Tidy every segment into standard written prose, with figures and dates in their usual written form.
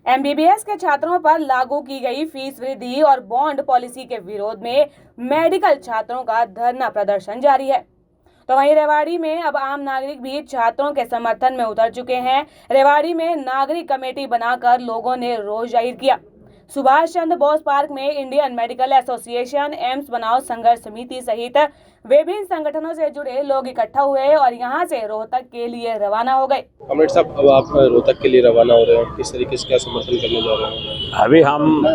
MBBS के छात्रों पर लागू की गई फीस वृद्धि और बॉन्ड पॉलिसी के विरोध में मेडिकल छात्रों का धरना प्रदर्शन जारी है। तो वहीं रेवाड़ी में अब आम नागरिक भी छात्रों के समर्थन में उतर चुके हैं। रेवाड़ी में नागरिक कमेटी बनाकर लोगों ने रोष जाहिर किया। सुभाष चंद्र बोस पार्क में इंडियन मेडिकल एसोसिएशन, एम्स बनाओ संघर्ष समिति सहित विभिन्न संगठनों से जुड़े लोग इकट्ठा हुए और यहां से रोहतक के लिए रवाना हो गए। कॉमरेड साहब, अब आप रोहतक के लिए रवाना हो रहे हैं, किस तरीके से क्या समर्थन करने जा रहे हैं? अभी हम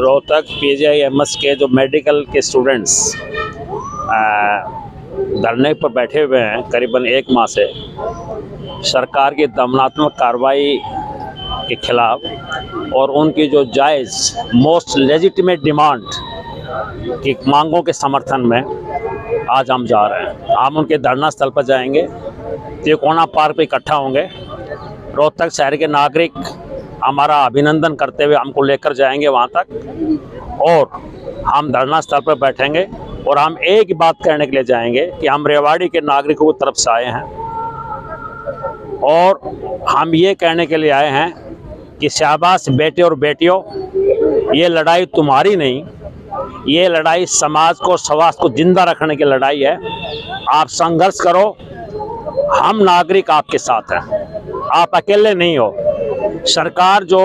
रोहतक PGIMS के जो मेडिकल के स्टूडेंट्स धरने पर बैठे हुए हैं करीबन 1 माह से सरकार की दमनात्मक कार्रवाई के खिलाफ और उनकी जो जायज़ मोस्ट लेजिटिमेट डिमांड की मांगों के समर्थन में आज हम जा रहे हैं। हम उनके धरना स्थल पर जाएंगे, तिकोना पार्क पे इकट्ठा होंगे। रोहतक शहर के नागरिक हमारा अभिनंदन करते हुए हमको लेकर जाएंगे वहाँ तक और हम धरना स्थल पर बैठेंगे और हम एक ही बात कहने के लिए जाएंगे कि हम रेवाड़ी के नागरिकों की तरफ से आए हैं और हम ये कहने के लिए आए हैं कि शाबाश बेटे और बेटियों, ये लड़ाई तुम्हारी नहीं, ये लड़ाई समाज को, समाज को जिंदा रखने की लड़ाई है। आप संघर्ष करो, हम नागरिक आपके साथ हैं, आप अकेले नहीं हो। सरकार जो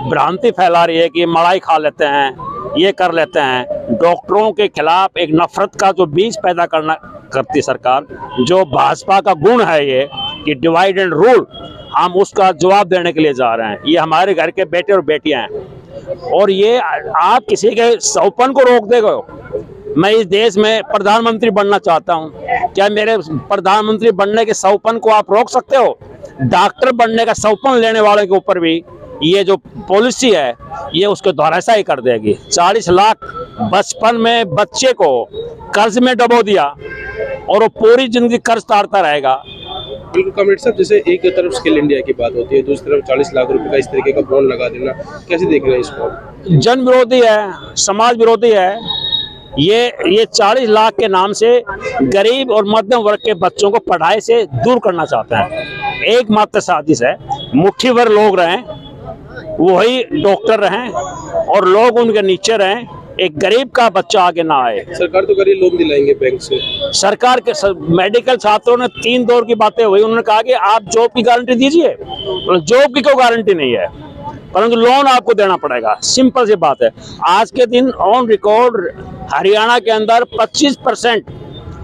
भ्रांति फैला रही है कि मलाई खा लेते हैं, ये कर लेते हैं, डॉक्टरों के खिलाफ एक नफरत का जो बीज पैदा करती सरकार, जो भाजपा का गुण है ये कि डिवाइड एंड रूल, हम उसका जवाब देने के लिए जा रहे हैं। ये हमारे घर के बेटे और बेटियां हैं और ये आप किसी के सौपन को रोक देगा। मैं इस देश में प्रधानमंत्री बनना चाहता हूं, क्या मेरे प्रधानमंत्री बनने के सौपन को आप रोक सकते हो? डॉक्टर बनने का सौपन लेने वालों के ऊपर भी ये जो पॉलिसी है ये उसको धराशायी कर देगी। 40 लाख बचपन में बच्चे को कर्ज में डुबो दिया और वो पूरी जिंदगी कर्ज तारता रहेगा। बिल्कुल कॉमरेड साहब, जैसे एक तरफ स्किल इंडिया की बात होती है, दूसरी तरफ 40 लाख रुपए का इस तरीके का बॉन्ड लगा देना, कैसे देख रहे हैं इसको? जन विरोधी है, समाज विरोधी है। ये 40 लाख के नाम से गरीब और मध्यम वर्ग के बच्चों को पढ़ाई से दूर करना चाहते हैं। एकमात्र साजिश है, मुट्ठी भर लोग रहें, वही डॉक्टर रहें और लोग उनके नीचे रहें, एक गरीब का बच्चा आगे ना आए। सरकार तो करिए लोन दिलाएंगे बैंक से। सरकार के मेडिकल छात्रों ने 3 दौर की बातें हुई, उन्होंने कहा कि आप जॉब की गारंटी दीजिए, जॉब की कोई गारंटी नहीं है, परंतु लोन आपको देना पड़ेगा। सिंपल सी बात है। आज के दिन ऑन रिकॉर्ड हरियाणा के अंदर 25%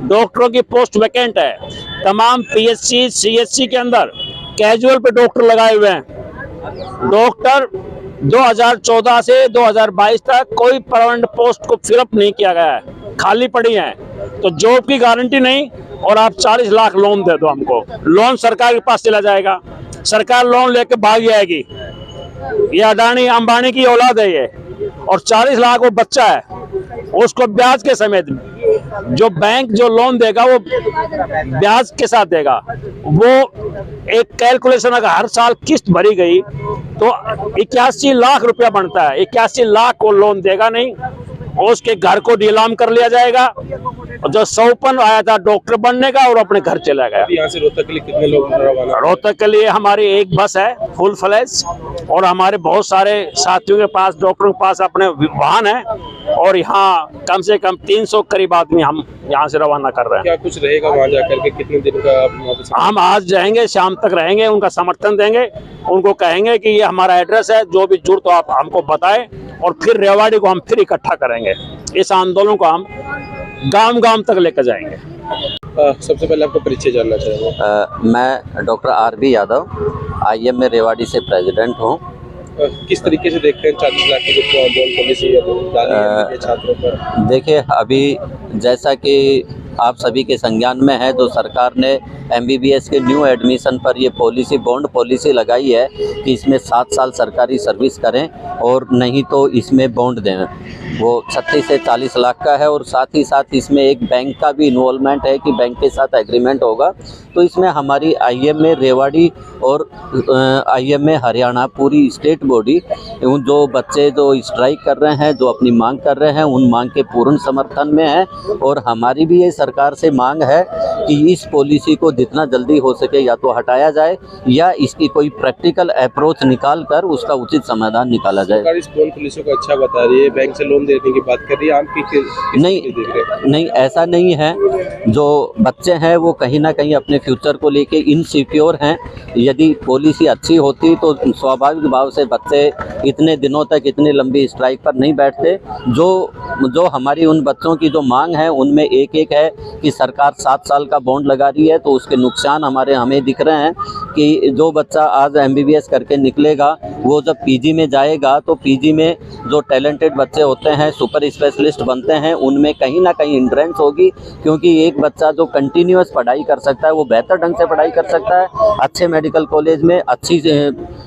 डॉक्टरों की पोस्ट वैकेंट है। तमाम PSC CSC के अंदर कैजुअल पे डॉक्टर लगाए हुए हैं। डॉक्टर 2014 से 2022 तक कोई परमानेंट पोस्ट को फिलअप नहीं किया गया है, खाली पड़ी है। तो जॉब की गारंटी नहीं और आप 40 लाख लोन दे दो हमको, लोन सरकार के पास चला जाएगा, सरकार लोन लेके भाग जाएगी। ये अडानी अंबानी की औलाद है ये, और 40 लाख वो बच्चा है, उसको ब्याज के समेत जो बैंक जो लोन देगा वो ब्याज के साथ देगा। वो एक कैलकुलेशन अगर हर साल किस्त भरी गई तो 81 लाख रुपया बनता है। 81 लाख को लोन देगा नहीं, उसके घर को नीलाम कर लिया जाएगा। जो सौपन आया था डॉक्टर बनने का और अपने घर चला गया। यहाँ से रोहतक के लिए कितने लोग रवाना? रोहतक के लिए हमारी एक बस है फुल फ्लैश और हमारे बहुत सारे साथियों के पास, डॉक्टरों के पास अपने वाहन है और यहाँ कम से कम 300 करीब आदमी हम यहाँ से रवाना कर रहे हैं। क्या कुछ रहेगा वहाँ जाकर के? कितने दिन का? हम आज जाएंगे, शाम तक रहेंगे, उनका समर्थन देंगे, उनको कहेंगे कि ये हमारा एड्रेस है, जो भी जरूरत हो आप हमको बताएं और फिर रेवाड़ी को हम फिर इकट्ठा करेंगे। इस आंदोलन को हम गांव-गांव तक लेकर जाएंगे। सबसे पहले आपको परिचय जानना चाहूँगा। मैं डॉक्टर RB यादव, IM में रेवाड़ी से प्रेसिडेंट हूँ। किस तरीके से देखते हैं 40 लाख की जो बॉन्ड पॉलिसी है छात्रों पर? देखिए, अभी जैसा कि आप सभी के संज्ञान में है, तो सरकार ने MBBS के न्यू एडमिशन पर ये पॉलिसी, बॉन्ड पॉलिसी लगाई है कि इसमें 7 साल सरकारी सर्विस करें और नहीं तो इसमें बॉन्ड दें। वो 36 से 40 लाख का है और साथ ही साथ इसमें एक बैंक का भी इन्वॉल्वमेंट है कि बैंक के साथ एग्रीमेंट होगा। तो इसमें हमारी IM में रेवाड़ी और IM में हरियाणा, पूरी स्टेट बॉडी, उन जो बच्चे जो स्ट्राइक कर रहे हैं, जो अपनी मांग कर रहे हैं, उन मांग के पूर्ण समर्थन में है। और हमारी भी ये सरकार से मांग है कि इस पॉलिसी को जितना जल्दी हो सके या तो हटाया जाए या इसकी कोई प्रैक्टिकल अप्रोच निकाल कर उसका उचित समाधान निकाला जाए। सरकार इस बॉन्ड पॉलिसी को अच्छा बता रही है, बैंक से लोन देने की बात कर रही है, आप नहीं ऐसा नहीं है। जो बच्चे हैं वो कहीं ना कहीं अपने फ्यूचर को लेके इनसिक्योर हैं। यदि पॉलिसी अच्छी होती तो स्वाभाविक भाव से बच्चे इतने दिनों तक इतनी लंबी स्ट्राइक पर नहीं बैठते। जो हमारी उन बच्चों की जो मांग है उनमें एक है कि सरकार 7 साल का बॉन्ड लगा रही है, तो उसके नुकसान हमें दिख रहे हैं कि जो बच्चा आज MBBS करके निकलेगा वो जब PG में जाएगा तो PG में जो टैलेंटेड बच्चे होते हैं, सुपर स्पेशलिस्ट बनते हैं, उनमें कहीं ना कहीं हिंड्रेंस होगी। क्योंकि एक बच्चा जो कंटिन्यूअस पढ़ाई कर सकता है वो बेहतर ढंग से पढ़ाई कर सकता है, अच्छे मेडिकल कॉलेज में अच्छी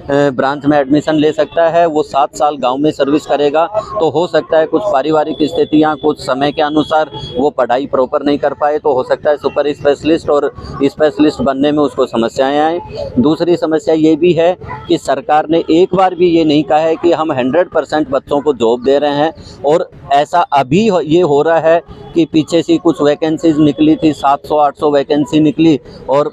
ब्रांच में एडमिशन ले सकता है। वो 7 साल गांव में सर्विस करेगा तो हो सकता है कुछ पारिवारिक स्थितियां, कुछ समय के अनुसार वो पढ़ाई प्रॉपर नहीं कर पाए, तो हो सकता है सुपर स्पेशलिस्ट और स्पेशलिस्ट बनने में उसको समस्याएं आए। दूसरी समस्या ये भी है कि सरकार ने एक बार भी ये नहीं कहा है कि हम 100% बच्चों को जॉब दे रहे हैं, और ऐसा अभी ये हो रहा है कि पीछे से कुछ वैकेंसीज निकली थी, 700-800 वैकेंसी निकली और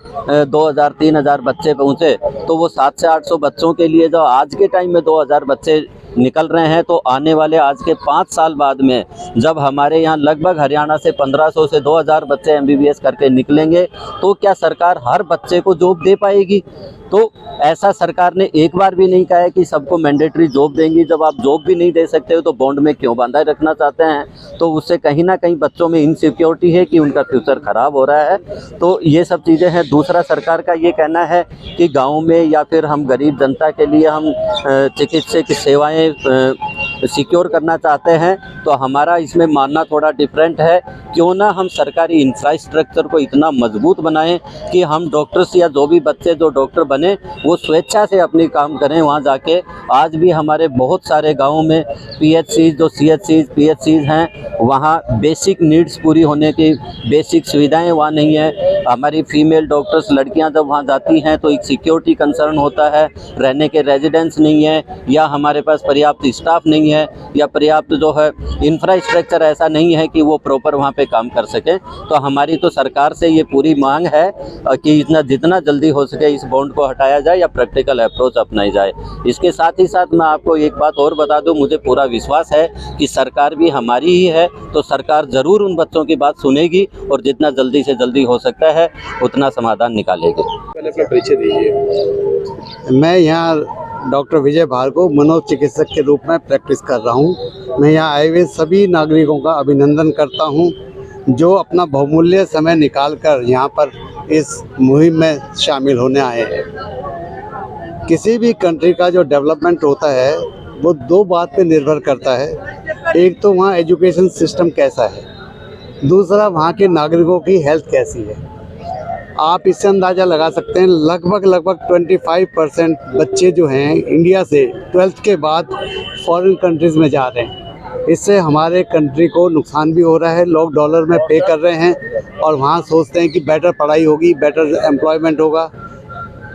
2000-3000 बच्चे पहुँचे। तो वो 700 से 800 बच्चों के लिए जो आज के टाइम में 2000 बच्चे निकल रहे हैं, तो आने वाले आज के 5 साल बाद में जब हमारे यहाँ लगभग हरियाणा से 1500 से 2000 बच्चे MBBS करके निकलेंगे, तो क्या सरकार हर बच्चे को जॉब दे पाएगी? तो ऐसा सरकार ने एक बार भी नहीं कहा है कि सबको मैंडेटरी जॉब देंगी। जब आप जॉब भी नहीं दे सकते हो तो बॉन्ड में क्यों बांधा रखना चाहते हैं? तो उससे कहीं ना कहीं बच्चों में इनसिक्योरिटी है कि उनका फ्यूचर खराब हो रहा है। तो ये सब चीज़ें हैं। दूसरा, सरकार का ये कहना है कि गाँव में या फिर हम गरीब जनता के लिए हम चिकित्सक सेवाएँ सिक्योर करना चाहते हैं, तो हमारा इसमें मानना थोड़ा डिफरेंट है। क्यों ना हम सरकारी इंफ्रास्ट्रक्चर को इतना मजबूत बनाएं कि हम डॉक्टर्स या जो भी बच्चे जो डॉक्टर बने वो स्वेच्छा से अपनी काम करें वहाँ जाके। आज भी हमारे बहुत सारे गाँवों में PHCs जो CHCs PHCs हैं, वहाँ बेसिक नीड्स पूरी होने की बेसिक सुविधाएं वहाँ नहीं है। हमारी फीमेल डॉक्टर्स लड़कियाँ जब वहाँ जाती हैं तो एक सिक्योरिटी कंसर्न होता है, रहने के रेजिडेंस नहीं है, या हमारे पास पर्याप्त स्टाफ नहीं है, या पर्याप्त जो है इंफ्रास्ट्रक्चर ऐसा नहीं है कि वो प्रॉपर वहाँ पे काम कर सकें। तो हमारी तो सरकार से ये पूरी मांग है कि जितना जल्दी हो सके इस बॉन्ड को हटाया जाए या प्रैक्टिकल अप्रोच अपनाई जाए। इसके साथ ही साथ मैं आपको एक बात और बता दूं, मुझे पूरा विश्वास है कि सरकार भी हमारी ही है, तो सरकार ज़रूर उन बच्चों की बात सुनेगी और जितना जल्दी से जल्दी हो सकता है उतना समाधान निकालेगी। पहले अपना परिचय दीजिए। मैं यहाँ डॉक्टर विजय भार्गव मनोचिकित्सक के रूप में प्रैक्टिस कर रहा हूँ। मैं यहाँ आए हुए सभी नागरिकों का अभिनंदन करता हूँ जो अपना बहुमूल्य समय निकालकर यहाँ पर इस मुहिम में शामिल होने आए हैं। किसी भी कंट्री का जो डेवलपमेंट होता है वो 2 बात पे निर्भर करता है। एक तो वहाँ एजुकेशन सिस्टम कैसा है, दूसरा वहाँ के नागरिकों की हेल्थ कैसी है। आप इससे अंदाज़ा लगा सकते हैं लगभग 25% बच्चे जो हैं इंडिया से 12th के बाद फॉरेन कंट्रीज़ में जा रहे हैं। इससे हमारे कंट्री को नुकसान भी हो रहा है। लोग डॉलर में पे कर रहे हैं और वहाँ सोचते हैं कि बेटर पढ़ाई होगी, बेटर एम्प्लॉयमेंट होगा।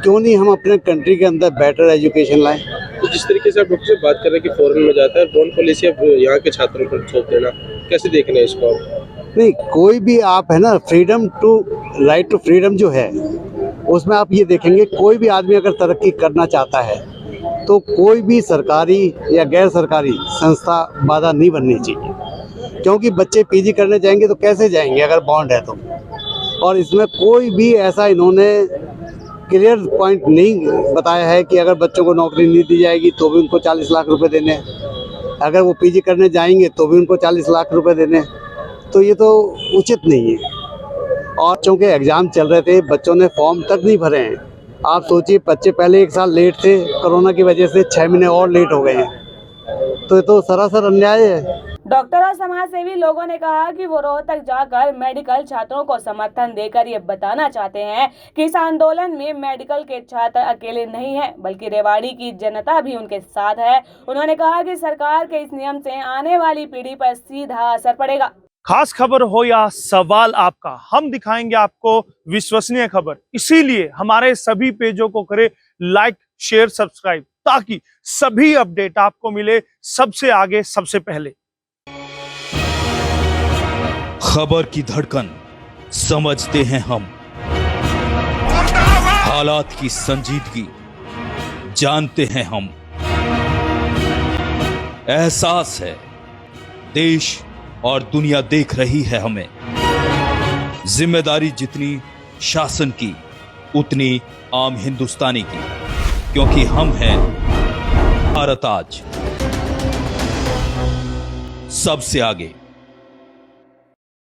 क्यों नहीं हम अपने कंट्री के अंदर बेटर एजुकेशन लाएं? तो जिस तरीके से आप डॉक्टर से बात कर रहे हैं कि फॉरेन में जाता है, बॉन्ड पॉलिसी अब यहाँ के छात्रों पर थोप देना, कैसे देख रहे हैं इसको आप? नहीं, कोई भी आप है ना, freedom to right to freedom जो है उसमें आप ये देखेंगे कोई भी आदमी अगर तरक्की करना चाहता है तो कोई भी सरकारी या गैर सरकारी संस्था बाधा नहीं बननी चाहिए। क्योंकि बच्चे PG करने जाएंगे तो कैसे जाएंगे अगर बॉन्ड है तो। और इसमें कोई भी ऐसा इन्होंने क्लियर पॉइंट नहीं बताया है कि अगर बच्चों को नौकरी नहीं दी जाएगी तो भी उनको 40 लाख रुपए देने, अगर वो PG करने जाएंगे तो भी उनको 40 लाख रुपए देने। तो ये तो उचित नहीं है। और बच्चों के एग्ज़ाम चल रहे थे, बच्चों ने फॉर्म तक नहीं भरे हैं। आप सोचिए, बच्चे पहले 1 साल लेट थे, कोरोना की वजह से 6 महीने और लेट हो गए हैं। तो ये तो सरासर अन्याय है। डॉक्टर और समाजसेवी लोगों ने कहा कि वो रोहतक जाकर मेडिकल छात्रों को समर्थन देकर ये बताना चाहते हैं कि इस आंदोलन में मेडिकल के छात्र अकेले नहीं हैं, बल्कि रेवाड़ी की जनता भी उनके साथ है। उन्होंने कहा कि सरकार के इस नियम से आने वाली पीढ़ी पर सीधा असर पड़ेगा। खास खबर हो या सवाल आपका, हम दिखाएंगे आपको विश्वसनीय खबर। इसीलिए हमारे सभी पेजों को करें लाइक, शेयर, सब्सक्राइब, ताकि सभी अपडेट आपको मिले सबसे आगे, सबसे पहले। खबर की धड़कन, समझते हैं हम हालात की संजीदगी, जानते हैं हम। एहसास है देश और दुनिया देख रही है हमें। जिम्मेदारी जितनी शासन की, उतनी आम हिंदुस्तानी की, क्योंकि हम हैं भारत आज सबसे आगे।